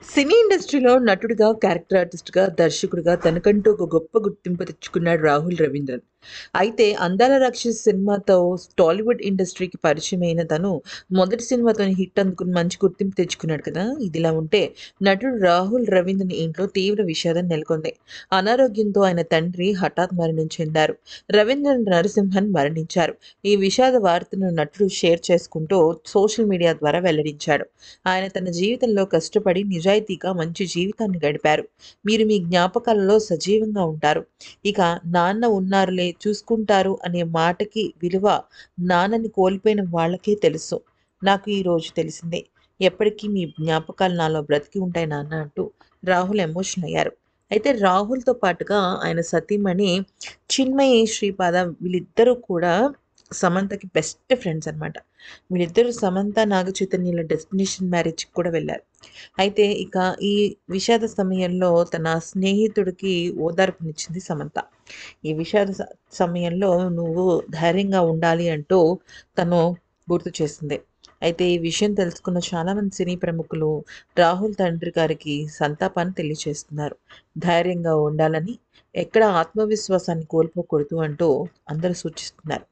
సినీ ఇండస్ట్రీలో నటుడిగా, క్యారెక్టర్ ఆర్టిస్ట్‌గా, దర్శకుడిగా తనకంటూ ఒక గొప్ప గుర్తింపు తెచ్చుకున్నాడు రాహుల్ రవీంద్రన్. అయితే 'అందాల రాక్షసి' సినిమాతో టాలీవుడ్ ఇండస్ట్రీకి పరిచయమైన తను మొదటి సినిమాతోనే హిట్ అందుకుని మంచి గుర్తింపు తెచ్చుకున్నాడు కదా! ఇదిలా ఉంటే నటుడు రాహుల్ రవీంద్రన్ ఇంట్లో తీవ్ర విషాదం నెలకొంది. అనారోగ్యంతో ఆయన తండ్రి హఠాత్ మరణం చెందారు. రవీంద్రన్ నరసింహన్ మరణించారు. ఈ విషాద వార్తను నటుడు షేర్ చేసుకుంటూ సోషల్ మీడియా ద్వారా వెల్లడించాడు. ఆయన తన జీవితంలో కష్టపడి నిజాయితీగా మంచి జీవితాన్ని గడిపారు. మీరు మీ జ్ఞాపకాలలో సజీవంగా ఉంటారు. ఇక నాన్న ఉన్నారులే చూసుకుంటారు అనే మాటకి విలువ నాన్నని కోల్పోయిన వాళ్ళకే తెలుసు. నాకు ఈరోజు తెలిసిందే. ఎప్పటికీ మీ జ్ఞాపకాలు నాలో బ్రతికి ఉంటాయి నాన్న అంటూ రాహుల్ ఎమోషన్ అయ్యారు. అయితే రాహుల్‌తో పాటుగా ఆయన సతీమణి చిన్మయి శ్రీపాద వీళ్ళిద్దరూ కూడా సమంతకి బెస్ట్ ఫ్రెండ్స్ అనమాట. వీళ్ళిద్దరూ సమంత, నాగచైతన్యల డెస్టినేషన్ మ్యారేజ్‌కి కూడా వెళ్లారు. అయితే ఇక ఈ విషాద సమయంలో తన స్నేహితుడికి ఓదార్పునిచ్చింది సమంత. ఈ విషాద సమయంలో నువ్వు ధైర్యంగా ఉండాలి అంటూ తను గుర్తు చేసింది. అయితే ఈ విషయం తెలుసుకున్న చాలామంది సినీ ప్రముఖులు రాహుల్ తండ్రి గారికి సంతాపాన్ని తెలియజేస్తున్నారు. ధైర్యంగా ఉండాలని, ఎక్కడ ఆత్మవిశ్వాసాన్ని కోల్పోకూడదు అంటూ అందరూ సూచిస్తున్నారు.